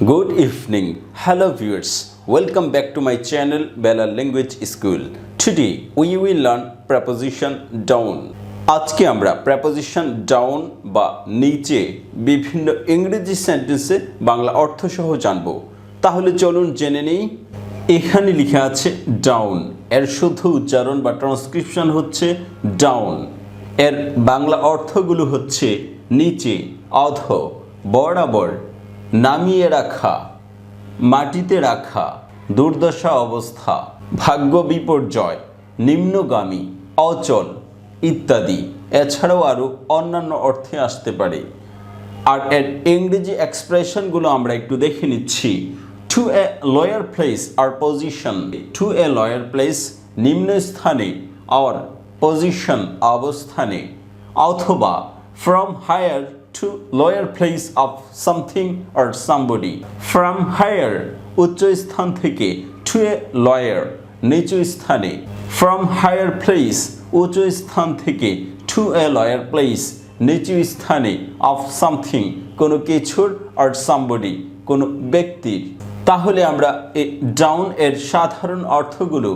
Good evening, hello viewers. Welcome back to my channel Balal Language School. Today we will learn preposition down. আজকে আমরা preposition down বা নিচে বিভিন্ন ইংরেজি সেন্টেন্সে বাংলা অর্থ সহ জানব। তাহলে চলুন জেনে নেই। এখানে লেখা আছে down, এর শুদ্ধ উচ্চারণ বা ট্রান্সক্রিপশন হচ্ছে down। এর বাংলা অর্থগুলো হচ্ছে নিচে, অধ, বরাবর, নামিয়ে রাখা, মাটিতে রাখা, দুর্দশা অবস্থা, ভাগ্য বিপর্যয়, নিম্নগামী, অচল ইত্যাদি। এছাড়াও আরও অন্যান্য অর্থে আসতে পারে। আর এর ইংরেজি এক্সপ্রেশনগুলো আমরা একটু দেখে নিচ্ছি। To a lower place or position, to a lower place নিম্ন স্থানে, আর পজিশন অবস্থানে, অথবা from higher to lower place of something or somebody. From higher উচ্চ স্থান থেকে, to a lower নিচু স্থানে, from higher place উচ্চ স্থান থেকে, to a lower place নিচু স্থানে, of something কোনো কিছুর, or somebody কোনো ব্যক্তির। তাহলে আমরা এই ডাউন এর সাধারণ অর্থগুলো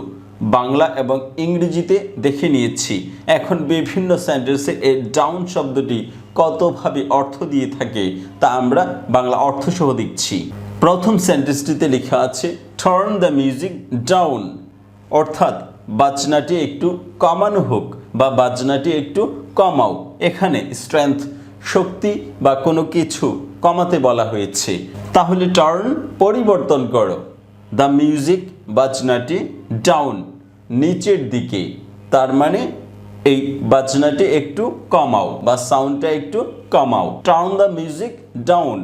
বাংলা এবং ইংরেজিতে দেখে নিয়েছি। এখন বিভিন্ন সেন্টেন্সে এই ডাউন শব্দটি কতভাবে অর্থ দিয়ে থাকে তা আমরা বাংলা অর্থ সহ দেখছি। প্রথম সেন্টেন্সটিতে লেখা আছে টার্ন দ্য মিউজিক ডাউন, অর্থাৎ বাজনাটি একটু কমানো হোক বা বাজনাটি একটু কমাও। এখানে স্ট্রেংথ শক্তি বা কোনো কিছু কমাতে বলা হয়েছে। তাহলে টার্ন পরিবর্তন করো, দ্য মিউজিক বাজনাটি ডাউন নিচের দিকে, তার মানে এই বাজনাটি একটু কমাও বা সাউন্ডটা একটু কমাও। টার্ন দ্য মিউজিক ডাউন,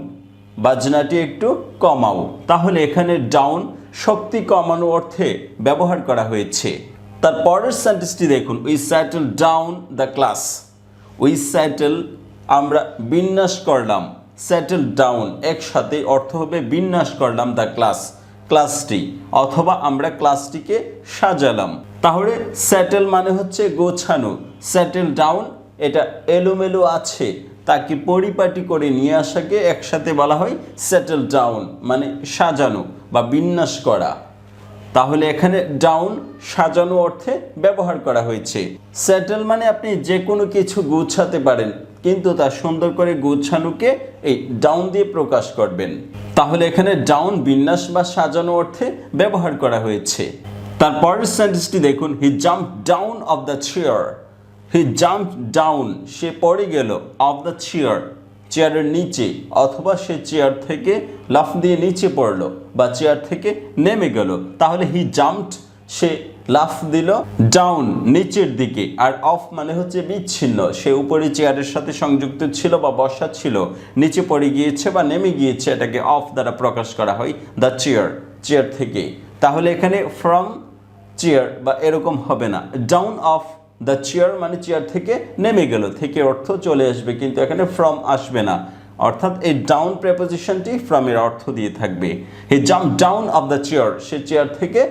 বাজনাটি একটু কমাও। তাহলে এখানে ডাউন শক্তি কমানো অর্থে ব্যবহার করা হয়েছে। তার পরের সেন্টেন্সটি দেখুন, we settle down the class. We settle আমরা বিন্যাস করলাম, সেটেল ডাউন একসাথে অর্থ হবে বিন্যাস করলাম দ্য ক্লাস, ক্লাসটি, অথবা আমরা ক্লাসটিকে সাজালাম। তাহলে সেটেল মানে হচ্ছে গোছানো, সেটেল ডাউন এটা এলোমেলো আছে তাকে পরিপাটি করে নিয়ে আসাকে একসাথে বলা হয় সেটেল ডাউন, মানে সাজানো বা বিন্যাস করা। তাহলে এখানে ডাউন সাজানো অর্থে ব্যবহার করা হয়েছে। সেটেল মানে আপনি যে কোনো কিছু গুছাতে পারেন, কিন্তু তা সুন্দর করে গুছানোকে এই ডাউন দিয়ে প্রকাশ করবেন। তাহলে এখানে ডাউন বিন্যাস বা সাজানো অর্থে ব্যবহার করা হয়েছে। তারপরের সেন্টেন্সটি দেখুন, he jump down of the chair. He jump down সে পড়ে গেল, অফ দ্য চেয়ার চেয়ারের নিচে, অথবা সে চেয়ার থেকে লাফ দিয়ে নিচে পড়লো বা চেয়ার থেকে নেমে গেল। তাহলে হি জাম্পড সে লাফ দিল, ডাউন নিচের দিকে, আর অফ মানে হচ্ছে বিচ্ছিন্ন, সে উপরে চেয়ারের সাথে সংযুক্ত ছিল বা বসা ছিল, নিচে পড়ে গিয়েছে বা নেমে গিয়েছে, এটাকে অফ দ্বারা প্রকাশ করা হয়, দ্য চেয়ার চেয়ার থেকে। তাহলে এখানে ফ্রম চেয়ার বা এরকম হবে না, ডাউন অফ দ্য চেয়ার মানে চেয়ার থেকে নেমে গেল, থেকে অর্থ চলে আসবে, কিন্তু এখানে ফ্রম আসবে না, অর্থাৎ এই ডাউন প্রেপোজিশনটি ফ্রম এর অর্থ দিয়ে থাকবে। He jump down of the chair সে চেয়ার থেকে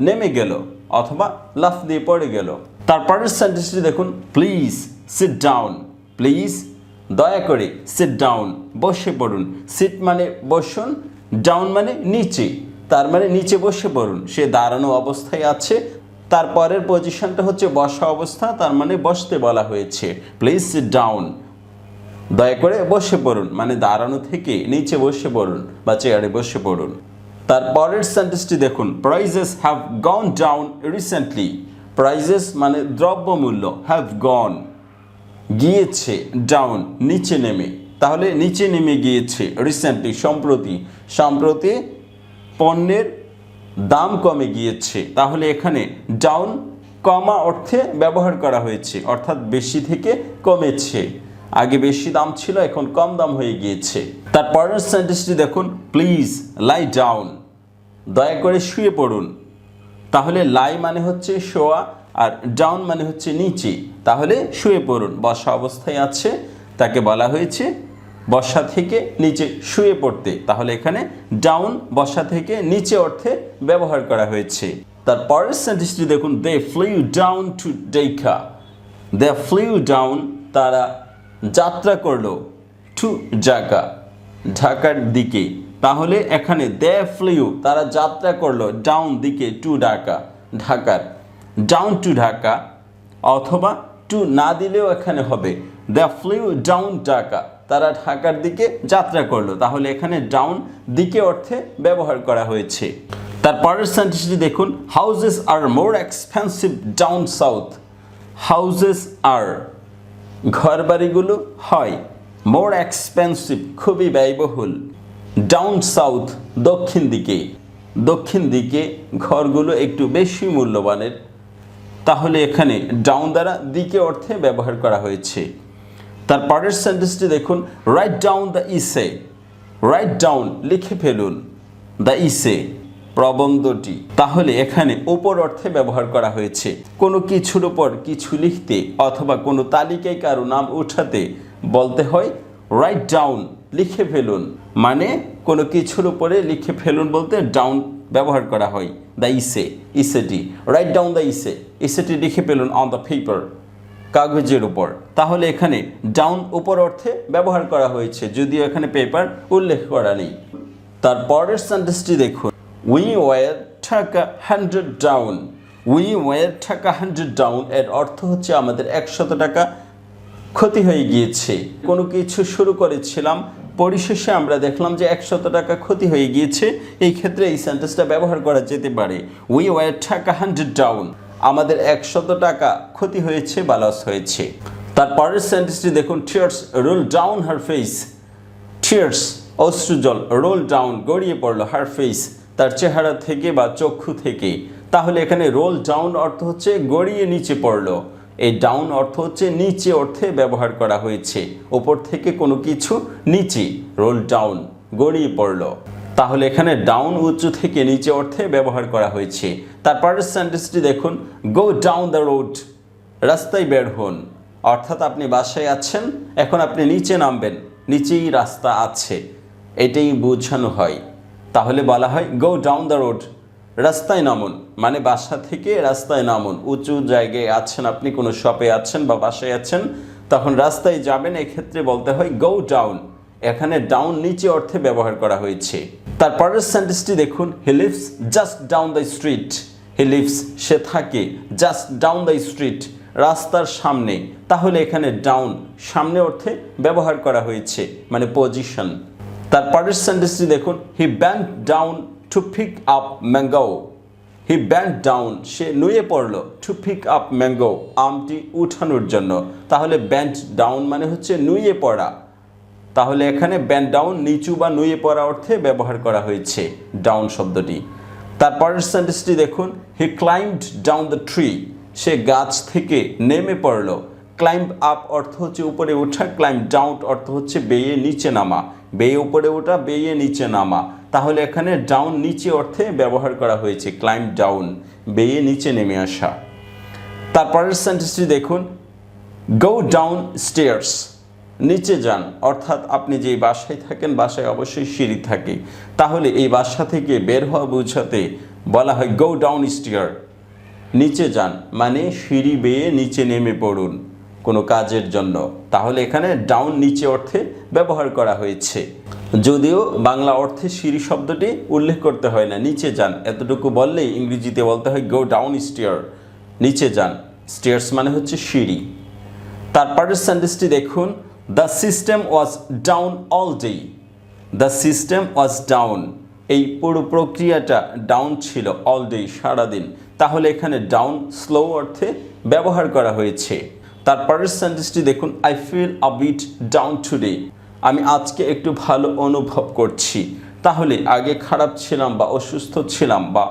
নেমে গেল অথবা লাফ দিয়ে পড়ে গেল। তারপরের সেন্টেন্সটি দেখুন, প্লিজ সিট ডাউন। প্লিজ দয়া করে, সিট ডাউন বসে পড়ুন। সিট মানে বসুন, ডাউন মানে নিচে, তার মানে নিচে বসে পড়ুন। সে দাঁড়ানো অবস্থায় আছে, তারপরের পজিশনটা হচ্ছে বসা অবস্থা, তার মানে বসতে বলা হয়েছে। প্লিজ সিট ডাউন দয়া করে বসে পড়ুন, মানে দাঁড়ানো থেকে নিচে বসে পড়ুন বা চেয়ারে বসে পড়ুন। তারপরের সেন্টেন্সটি দেখুন, prices have gone down recently. Prices মানে দ্রব্যমূল্য, হ্যাভ গন গিয়েছে, ডাউন নিচে নেমে, তাহলে নিচে নেমে গিয়েছে, রিসেন্টলি সম্প্রতি, সম্প্রতি পণ্যের দাম কমে গিয়েছে। তাহলে এখানে ডাউন কমা অর্থে ব্যবহার করা হয়েছে, অর্থাৎ বেশি থেকে কমেছে, আগে বেশি দাম ছিল এখন কম দাম হয়ে গিয়েছে। তারপরের সেন্টেন্সটি দেখুন, প্লিজ লাই ডাউন দয়া করে শুয়ে পড়ুন। তাহলে লাই মানে হচ্ছে শোয়া আর ডাউন মানে হচ্ছে নিচে, তাহলে শুয়ে পড়ুন, বসা অবস্থায় আছে তাকে বলা হয়েছে বসা থেকে নিচে শুয়ে পড়তে। তাহলে এখানে ডাউন বসা থেকে নিচে অর্থে ব্যবহার করা হয়েছে। তারপরের সেন্টেন্সটি দেখুন, they flew down to deck. They flew down তারা যাত্রা করলো, টু জায়গা ঢাকার দিকে। তাহলে এখানে দে ফ্লিউ তারা যাত্রা করলো ডাউন দিকে টু ঢাকা, ঢাকার ডাউন টু ঢাকা, অথবা টু না দিলেও এখানে হবে দে ফ্লিউ ডাউন ঢাকা, তারা ঢাকার দিকে যাত্রা করলো। তাহলে এখানে ডাউন দিকে অর্থে ব্যবহার করা হয়েছে। তার পরের সেন্টেন্সটি দেখুন, houses are more expensive down south. Houses are ঘরবাড়িগুলো হয়, মোর এক্সপেন্সিভ খুবই ব্যয়বহুল, ডাউন সাউথ দক্ষিণ দিকে, দক্ষিণ দিকে ঘরগুলো একটু বেশি মূল্যবানের। তাহলে এখানে ডাউন দ্বারা দিকে অর্থে ব্যবহার করা হয়েছে। তার পরের সেন্টেন্সটি দেখুন, রাইট ডাউন দ্য ইসে। রাইট ডাউন লিখে ফেলুন, দ্য ইসে প্রবন্ধটি। তাহলে এখানে উপর অর্থে ব্যবহার করা হয়েছে। কোনো কিছুর উপর কিছু লিখতে অথবা কোনো তালিকায় কারো নাম উঠাতে বলতে হয় রাইট ডাউন লিখে ফেলুন, মানে কোনো কিছুর উপরে লিখে ফেলুন বলতে ডাউন ব্যবহার করা হয়। দ্য ইসে, ইসেটি, রাইট ডাউন দ্য ইসে, ইসেটি লিখে ফেলুন অন দ্য পেপার, কাগজের উপর। তাহলে এখানে ডাউন উপর অর্থে ব্যবহার করা হয়েছে, যদিও এখানে পেপার উল্লেখ করা নেই। তার পরের সেন্টেন্সটি দেখুন, উই ওয়ার টাকা 100 ডাউন। উই ওয়ার টাকা 100 ডাউন এর অর্থ হচ্ছে আমাদের 100 টাকা ক্ষতি হয়ে গিয়েছে। কোনো কিছু শুরু করেছিলাম, পরিশেষে আমরা দেখলাম যে 100 টাকা ক্ষতি হয়ে গিয়েছে। এই ক্ষেত্রে এই সেন্টেন্সটা ব্যবহার করা যেতে পারে, উই ওয়ার টাকা 100 ডাউন, আমাদের 100 টাকা ক্ষতি হয়েছে বা লস হয়েছে। তারপরের সেন্টেন্সটি দেখুন, tears roll down her face. Tears অশ্রুজল, রোল ডাউন গড়িয়ে পড়লো, হার ফেস তার চেহারা থেকে বা চক্ষু থেকে। তাহলে এখানে রোল ডাউন অর্থ হচ্ছে গড়িয়ে নিচে পড়লো, এই ডাউন অর্থ হচ্ছে নিচে অর্থে ব্যবহার করা হয়েছে, ওপর থেকে কোনো কিছু নিচে, রোল ডাউন গড়িয়ে পড়লো। তাহলে এখানে ডাউন উঁচু থেকে নিচে অর্থে ব্যবহার করা হয়েছে। তারপরের সেন্টেন্সটি দেখুন, গো ডাউন দ্য রোড, রাস্তায় বের হন। অর্থাৎ আপনি বাসায় আছেন, এখন আপনি নিচে নামবেন, নিচেই রাস্তা আছে, এটাই বোঝানো হয়। তাহলে বলা হয় গো ডাউন দ্য রোড, রাস্তায় নামুন, মানে বাসা থেকে রাস্তায় নামুন। উঁচু জায়গায় আছেন আপনি, কোনো শপে আছেন বা বাসায় আছেন, তখন রাস্তায় যাবেন, এক্ষেত্রে বলতে হয় গো ডাউন। এখানে ডাউন নিচে অর্থে ব্যবহার করা হয়েছে। তারপরের সেন্টেন্সটি দেখুন, he lives just down the street. He lives সে থাকে, জাস্ট ডাউন দ্য স্ট্রিট রাস্তার সামনে। তাহলে এখানে ডাউন সামনে অর্থে ব্যবহার করা হয়েছে, মানে পজিশন। তারপরের সেন্টেন্সটি দেখুন, he bent down to pick up mango. He bent down সে নুয়ে পড়লো, টু পিক আপ ম্যাঙ্গো আমটি উঠানোর জন্য। তাহলে বেন্ট ডাউন মানে হচ্ছে নুয়ে পড়া। তাহলে এখানে বেন্ট ডাউন নিচু বা নুয়ে পড়া অর্থে ব্যবহার করা হয়েছে ডাউন শব্দটি। তারপরের সেন্টেন্সটি দেখুন, হি ক্লাইম্বড ডাউন দ্য ট্রি। সে গাছ থেকে নেমে পড়লো। ক্লাইম্ব আপ অর্থ হচ্ছে উপরে ওঠা, ক্লাইম্ব ডাউন অর্থ হচ্ছে বেয়ে নিচে নামা, বেয়ে উপরে ওঠা, বেয়ে নিচে নামা। তাহলে এখানে ডাউন নিচে অর্থে ব্যবহার করা হয়েছে, ক্লাইম্ব ডাউন বেয়ে নিচে নেমে আসা। তারপরের সেন্টেন্সটি দেখুন, গো ডাউন স্টেয়ার্স, নিচে যান। অর্থাৎ আপনি যেই বাসায় থাকেন, বাসায় অবশ্যই সিঁড়ি থাকে, তাহলে এই বাসা থেকে বের হওয়া বোঝাতে বলা হয় গো ডাউন স্টেয়ার, নিচে যান, মানে সিঁড়ি বেয়ে নিচে নেমে পড়ুন কোনো কাজের জন্য। তাহলে এখানে ডাউন নিচে অর্থে ব্যবহার করা হয়েছে, যদিও বাংলা অর্থে সিঁড়ি শব্দটি উল্লেখ করতে হয় না, নিচে যান এতটুকু বললেই ইংরেজিতে বলতে হয় গো ডাউন স্টেয়ার, নিচে যান। স্টেয়ার্স মানে হচ্ছে সিঁড়ি। তারপরের সেন্টেন্সটি দেখুন, the system was down all day. The system was down, এই পুরো প্রক্রিয়াটা ডাউন ছিল, অল ডে সারাদিন। তাহলে এখানে ডাউন স্লো অর্থে ব্যবহার করা হয়েছে। তারপরের সেন্টেন্সটি দেখুন, I feel a bit down today. আমি আজকে একটু ভালো অনুভব করছি। তাহলে আগে খারাপ ছিলাম বা অসুস্থ ছিলাম বা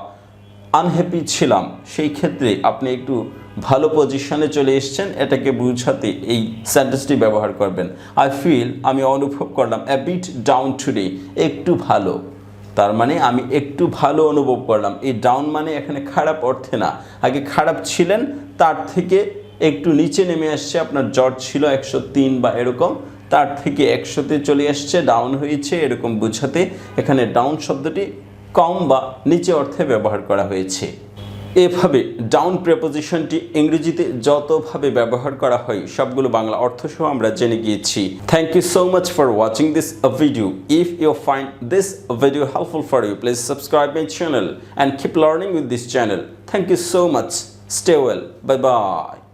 আনহ্যাপি ছিলাম, সেই ক্ষেত্রে আপনি একটু ভালো পজিশনে চলে এসেছেন, এটাকে বোঝাতে এই সেন্টেন্সটি ব্যবহার করবেন। আই ফিল আমি অনুভব করলাম, আ বিট ডাউন টুডে একটু ভালো, তার মানে আমি একটু ভালো অনুভব করলাম। এই ডাউন মানে এখানে খারাপ অর্থে না, আগে খারাপ ছিলেন তার থেকে একটু নিচে নেমে আসছে, আপনার জ্বর ছিল 103 বা এরকম, তার থেকে 100-তে চলে আসছে, ডাউন হয়েছে, এরকম বোঝাতে এখানে ডাউন শব্দটি কম বা নিচে অর্থে ব্যবহার করা হয়েছে। এভাবে ডাউন প্রেপোজিশনটি ইংরেজিতে যতভাবে ব্যবহার করা হয় সবগুলো বাংলা অর্থ সহ আমরা জেনে গিয়েছি। Thank you so much for watching this video. If you find this video helpful for you, please subscribe my channel and keep learning with this channel. Thank you so much. Stay well. Bye bye.